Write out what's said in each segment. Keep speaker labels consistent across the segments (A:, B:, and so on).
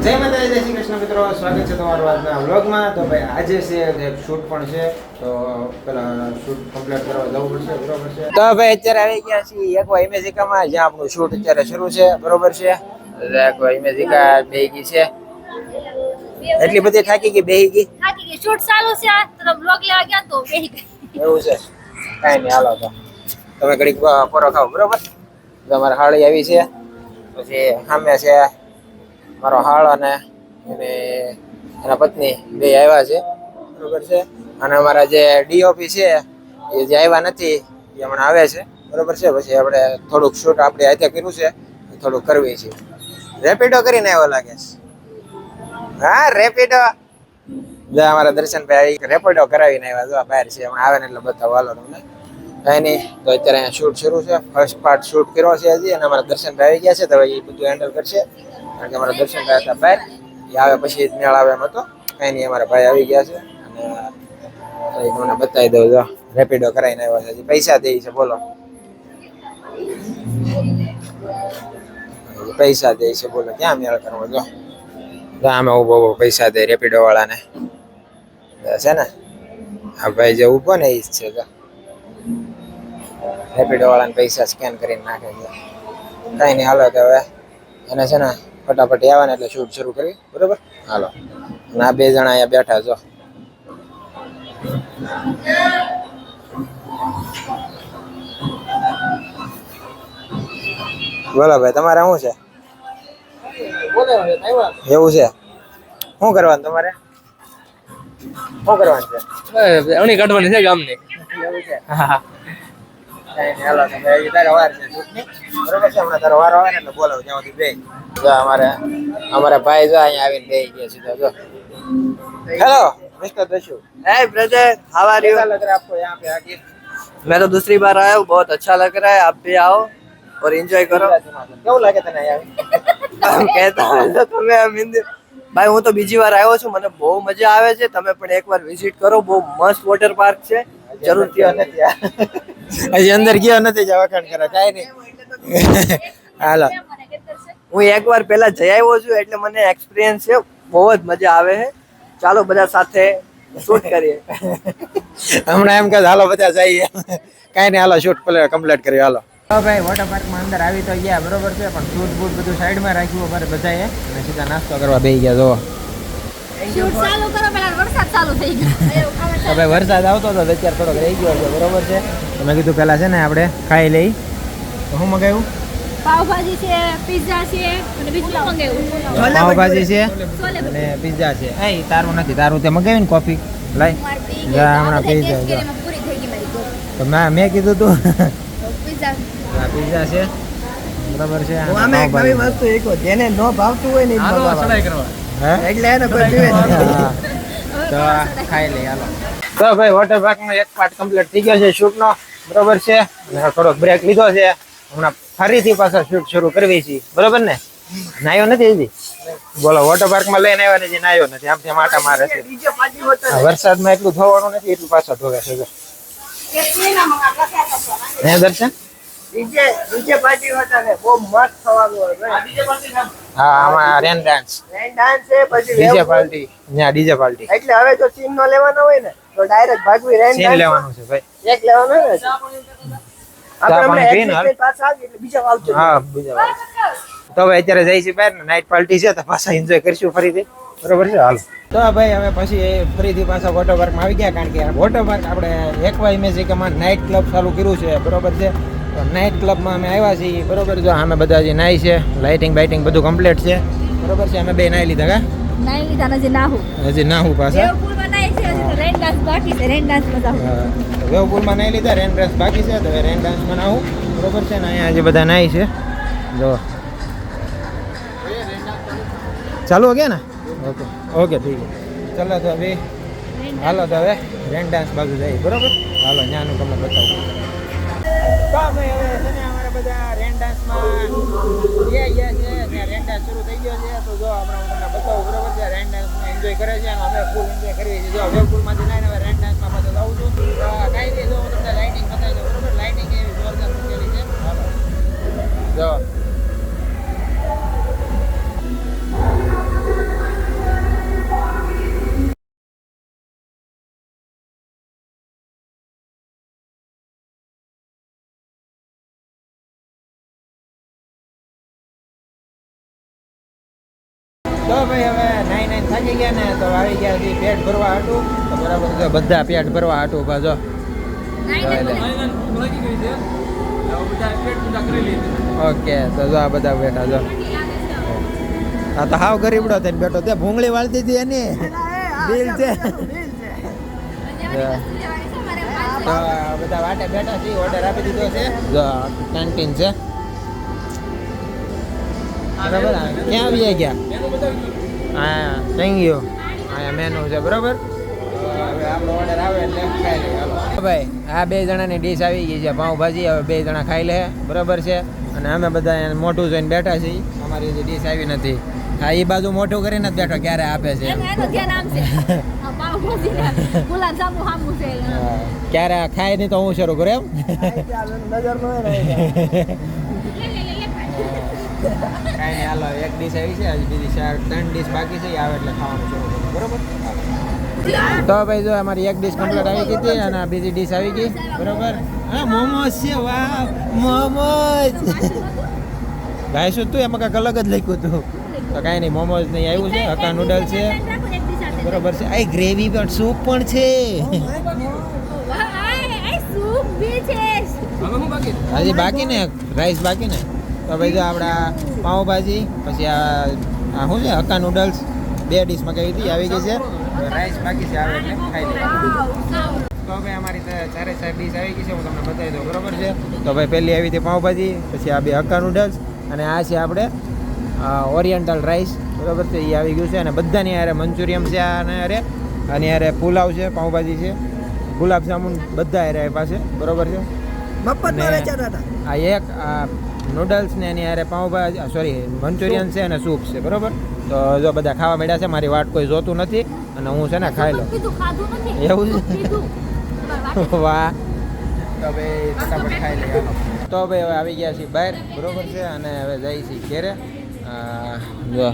A: જય માતાજી, જય શ્રી કૃષ્ણ મિત્રો, સ્વાગત છે તમારું આજના વ્લોગમાં. તો ભાઈ આજે છે એક શૂટ પણ છે, તો પેલા શૂટ કમ્પ્લીટ કરવા જવું પડશે, બરોબર છે. તો ભાઈ અત્યારે આવી ગયા છીએ એકવા ઇમેજિકામાં, જ્યાં આપણું શૂટ અત્યારે શરૂ છે, બરોબર છે. એકવા ઇમેજિકા બેહી ગઈ છે, એટલી બધી થાકી ગઈ, બેહી ગઈ,
B: શૂટ ચાલુ છે તો બ્લોગ લેવા ગયા તો બેહી ગઈ.
A: એવું છે, કાંઈ નહીં, હાલો તો તમે ઘડીક પોરો ખાઓ, બરોબર. તમારે હાળી આવી છે, પછી સામે છે મારો હાળ અને એના પત્ની બે આવ્યા છે, બરોબર છે. અને અમારા જે ડીઓપી છે એ જે આવ્યા નથી એ હમણાં આવે છે, બરોબર છે. પછી આપણે થોડુંક શૂટ આપણે હાથે કર્યું છે, થોડુંક કરવી છે. રેપિડો કરીને આવ્યો લાગે છે. હા, રેપિડો. જો અમારા દર્શનભાઈ રેપિડો કરાવીને આવ્યા, જો બહાર છે, હમણાં આવે ને એટલે બતાવો, હાલો તમને. કઈ નહીં, તો અત્યારે અહીંયા શૂટ શરૂ છે, ફર્સ્ટ પાર્ટ શૂટ કર્યો છે હજી, અને અમારા દર્શનભાઈ આવી ગયા છે, તો એ બધું હેન્ડલ કરશે. કારણ કે અમારા દર્શનભાઈ હતા બહાર, એ આવે પછી મેળ આવે એમ હતો. કઈ નહીં, અમારા ભાઈ આવી ગયા છે, અને તમને બતાવી દઉં, જો રેપિડો કરાવીને આવ્યા છે, પૈસા દે છે, બોલો પૈસા દે છે, બોલો ક્યાં મેળ કરવો. જો આમે ઉભો પૈસા દે રેપિડો વાળાને છે ને, આ ભાઈ જે ઉભો ને એ જ છે, જો રેપિડો વાળાને પૈસા સ્કેન કરીને નાખે છે. કઈ નહીં, હાલો તો હવે એને છે ને ફટાફટ આવે ને એટલે શૂટ શરૂ કરી, બરોબર. હાલો, આ બે જણા અહીંયા બેઠા, જો બોલો ભાઈ, તમારે શું છે? એવું છે, શું કરવાનું તમારે? શું કરવાનું છે?
C: અણી કાઢવાની છે ગામની.
A: એવું છે, હા. હાલો, તારો વાર છે શૂટની, બરોબર છે. હમણાં તારો વારો આવે ને એટલે બોલાવો, જ્યાં સુધી બે. જો અમારા ભાઈ જો અહીંયા આવીને બેસી ગયા સીધા, જો hello mister Dashu.
C: Hey brother, how are you?
A: कैसा लग रहा है आपको यहाँ पे आके?
C: मैं तो दूसरी बार आया हूँ, बहुत अच्छा लग रहा है। आप भी आओ और एंजॉय करो।
A: કેવું લાગે તને અહીંયા?
C: કહેતા હોય તો તમે આમ હિન્દી ભાઈ, હું તો બીજી વાર આવ્યો છું, મને બહુ મજા આવે છે. તમે પણ એકવાર વિઝિટ કરો, બહુ મસ્ત વોટર પાર્ક છે, જરૂર થી.
A: હજી અંદર ગયો નથી, જવા કાંડ કરે, કાંઈ નહીં. હાલો,
C: હું એકવાર પહેલા જઈ આવ્યો છું, એટલે મને એક્સપિરિયન્સ છે, બહુ જ મજા આવે છે. ચાલો બધા સાથે શૂટ કરીએ.
A: હમણાં એમ કે હાલો બધા જઈએ, કાંઈ નહીં, હાલો શૂટ કમ્પ્લીટ કરીએ, હાલો. ભાઈ વોટર પાર્કમાં અંદર આવી તો ગયા, બરોબર છે, પણ શૂટ બૂટ બધું સાઈડમાં રાખ્યું અમારે બધાએ, અને સીધા નાસ્તો કરવા બેસી ગયા. જો
B: શૂટ ચાલુ કરો, પહેલા વરસાદ ચાલુ થઈ ગયો.
A: તો ભાઈ વરસાદ આવતો હતો, અત્યારે થોડોક રહી ગયો છે, બરોબર છે. તો મેં કીધું પહેલા છે ને આપણે ખાઈ લઈ. તો શું મગાવ્યું?
B: પાવભાજી છે, પિઝા છે, અને બીજું મંગાવ્યું.
A: પાવભાજી છે અને પિઝા છે. એ તારું નથી, તારું તે મગાવ્યું ને કોફી લાઈ. હમણાં પિઝા
B: પૂરી થઈ ગઈ મારી કોફી.
A: તો મેં કીધું તું
B: પિઝા
A: પિઝા છે, બરાબર છે.
C: આમે એક નવી વસ્તુ એક જેને ન ભાવતું હોય ને એટલે એને કોઈ પીવે
A: તો ખાઈ લઈ, હાલો. તો ભાઈ વોટર પાર્કનો એક પાર્ટ કમ્પ્લીટ થઈ ગયો છે શૂટનો, બરોબર છે. થોડોક બ્રેક લીધો છે, હમણાં ફરીથી પાછા શૂટ શરૂ કરવી છે, બરોબર ને? નાયો નથી હજી, બોલો. વોટર પાર્કમાં લઈને આવ્યા ને, નાયો નથી, આમ તેમ આટા મારે છે. વરસાદમાં એટલું ધોવાનું નથી, એટલું પાછા ધોવે છે. હે દર્શન?
C: ડીજે પાર્ટી હોતા ને બહુ મસ્ત થવાનું હોય.
A: હા, આમાં રેન ડાન્સ
C: છે, પછી
A: ડીજે પાર્ટી, ત્યાં ડીજે પાર્ટી.
C: એટલે હવે જો સીન નો લેવાનો હોય ને તો ડાયરેક્ટ ભાગવી રેન
A: સીન લેવાનું છે ભાઈ,
C: એક લેવાનો હોય ને
A: પાણી પીને હાલ.
C: પાછા આવી એટલે બીજા આવજો.
A: હા, બીજા વાર. તો હવે અત્યારે જઈ છે બહાર ને, નાઇટ પાર્ટી છે, તો પાછા એન્જોય કરીશું ફરીથી, બરોબર છે. હાલ તો ભાઈ હવે પછી ફરીથી પાછા વોટર પાર્કમાં આવી ગયા, કારણ કે વોટર પાર્ક આપણે એકવા ઇમેજિકામાં નાઇટ ક્લબ ચાલુ કર્યું છે, બરોબર છે. તો નાઇટ ક્લબમાં અમે આવ્યા છીએ, બરોબર. જો અમે બધા જે નાઈ છે, લાઇટિંગ બાઇટિંગ બધું કમ્પ્લીટ છે, બરોબર છે. અમે બે નાઈ લીધા. કા
B: નાઈ લીધા, હજી નાહું.
A: હજી નાહું પાછા
B: દેવપુરમાં નાઈ છે, હજી તો રેન ડાન્સ બાકી છે. રેન ડાન્સ માં જાઉં.
A: વેવપુલમાં નાઈ લીધા, રેન ડાન્સ બાકી છે, તો રેન ડાન્સમાં નાહું, બરોબર છે. ને અહીંયા જે બધા નાઈ છે, જો ચાલુ હો ગયા ને? ઓકે ઓકે, ઠીક છે. ચાલો તો હવે હાલો, તો હવે રેન ડાન્સ બાજુ જઈએ, બરોબર. હાલો, ત્યાંનું તમને બતાવું. તો ભાઈ હવે છે ને અમારા બધા રેન ડાન્સમાં ગયા છે, ત્યાં રેન ડાન્સ શરૂ થઈ ગયો છે. તો જો હમણાં હું તમને બતાવું, બરોબર છે. રેન ડાન્સમાં એન્જોય કરે છે, અને અમે ફૂલ એન્જોય કરીએ છીએ. જો વેવપુલમાંથી નાઈને હવે રેન ડાન્સમાં પાછો જાઉં છું. કાંઈ નહીં, જો હું તમને લાઇટિંગ બતાવી દઉં, બરોબર. લાઇટિંગ એવી જોરદાર મૂકેલી છે. હાલો જો તો ભાઈ હવે નાઈ થાકી ગયા ને તો આવી ગયા છે પેટ ભરવા હાટું તો બરાબર છે બધા પેટ ભરવા હાટું પાછો ઓકે તો જો આ બધા બેઠા જો આ તો હાવ ગરીબડો થઈને બેઠો તે ભૂંગળી વાળતી હતી એની બિલ છે તો બધા વાટે બેઠા છે ઓર્ડર આપી દીધો છે જો કેન્ટીન છે બરાબર ક્યાં આવી ગયા હા થેન્ક યુ અહીંયા મેનુ છે બરાબર હવે આપણો ઓર્ડર આવે એટલે ખાઈ લઈએ હાલો ભાઈ આ 2 જણાની ડીશ આવી ગઈ છે પાઉંભાજી હવે 2 જણા ખાઈ લે બરાબર છે અને અમે બધા મોઢું જોઈને બેઠા છીએ અમારી જે ડીશ આવી નથી હા એ બાજુ મોઢું કરીને જ બેઠો ક્યારે આપે છે ક્યારે ખાય નહીં તો હું શરૂ કરું એમ કાંઈ નહીં હાલો એક ડીશ આવી છે હજી બીજી 3 ડીશ બાકી છે એ આવે એટલે ખાવાનું શરૂ કરું બરોબર તો ભાઈ જો અમારી એક ડીશ કમ્પ્લીટ આવી ગઈ હતી અને બીજી ડીશ આવી ગઈ બરોબર હા મોમોસ છે વાહ મોમોસ ગાય શું તું એમાં કાંઈક અલગ જ લખ્યું હતું તો કાંઈ નહીં મોમોસ નહીં આવ્યું છે હક્કા નૂડલ છે બરોબર છે આ ગ્રેવી પણ સૂપ પણ છે હજી બાકી ને રાઈસ બાકી ને તો ભાઈ જો આપણા પાઉંભાજી પછી આ શું છે હક્કા નૂડલ્સ 2 ડીશ મગાવી હતી આવી ગઈ છે રાઈસ બાકી છે આવે એટલે ખાઈ લઈએ તો ભાઈ અમારી 4 ડીશ આવી ગઈ છે હું તમને બતાવી દઉં બરોબર છે તો ભાઈ પહેલી આવી હતી પાઉંભાજી પછી આ 2 હક્કા નૂડલ્સ અને આ છે આપણે ઓરિએન્ટલ રાઈસ બરોબર છે એ આવી ગયું છે અને બધાની યારે મંચુરિયમ છે અને અરે અને યારે પુલાવ છે પાઉંભાજી છે ગુલાબ જામુન બધા યારે પાસે બરોબર છે આ એક નૂડલ્સ ને એની યારે પાઉંભાજી સોરી મંચુરિયન છે અને સૂપ છે બરોબર તો જો બધા ખાવા માંડ્યા છે મારી વાટ કોઈ જોતું નથી અને હું છે ને ખાઈ લઉં એવું છે વાહ તો ભાઈ ફટાફટ ખાઈ લઈએ તો ભાઈ હવે આવી ગયા છીએ બહાર બરોબર છે અને હવે જઈએ છીએ ઘેરે જો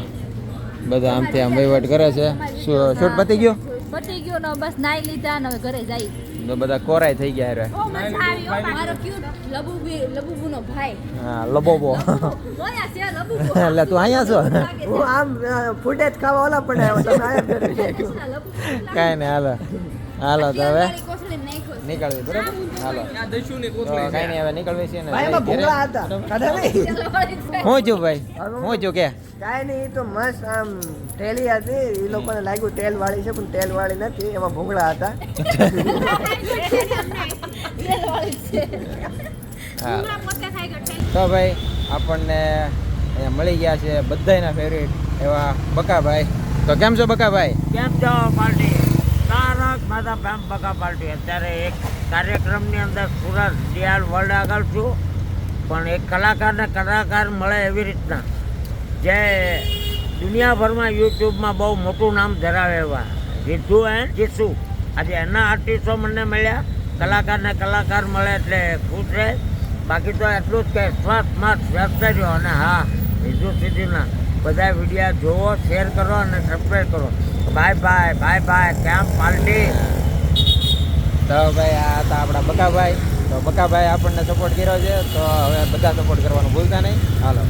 A: બધા આમથી આમ વહીવટ કરે છે શૂટ પતી ગયો
B: ને બસ નાઈ લીધા ને હવે ઘરે જઈ
A: તો બધા કોરાય થઈ ગયા રે
B: મારો ક્યુટ લબુબુનો ભાઈ
A: હા લબોબો
B: જોયા છે લબુબુ
A: એટલે તું અહીંયા છો
C: હું આમ ફૂટેજ ખાવા ઓલા પણ આવ્યો તમે આયા
A: કાંઈ નહીં હાલો હાલો તો હવે નીકળવી બરોબર હાલો કાંઈ નહીં હવે નીકળવી છે ને
C: ભાઈ એમાં ભૂંગળા હતા કાઢા નહીં
A: હું છું ભાઈ હું છું કે
C: કાંઈ નહીં ઈ તો મસ્ત આમ ટેલી હતી એ લોકોને લાગ્યું તેલ વાળી છે પણ તેલ વાળી નથી એમાં ભૂંગળા હતા
A: હા તો ભાઈ આપણને અહીંયા મળી ગયા છે બધાયના ફેવરેટ એવા બકાભાઈ તો કેમ છો બકાભાઈ
D: કેમ છો પાર્ટી તારક માતા બેમ બકા પાર્ટી અત્યારે એક કાર્યક્રમની અંદર સુરત દિયાલ વર્લ્ડ આગળ છું પણ એક કલાકારને કલાકાર મળે એવી રીતના જે દુનિયાભરમાં યુટ્યુબમાં બહુ મોટું નામ ધરાવે એવા જીતુ એન્ડ જીસુ આજે એના આર્ટિસ્ટો મને મળ્યા કલાકારને કલાકાર મળે એટલે ખુશ રહે બાકી તો એટલું જ કે સ્વસ્થ મસ્ત વ્યસ્ત રહ્યો અને હા બીજું સીધીના બધા વિડીયો જોવો શેર કરો અને સબસ્ક્રાઈબ કરો બાય બાય બાય બાય કેમ પાર્ટી
A: તો ભાઈ આ હતા આપણા બકાભાઈ તો બકાભાઈ આપણને સપોર્ટ કર્યો છે તો હવે બધા સપોર્ટ કરવાનું ભૂલતા નહીં હાલો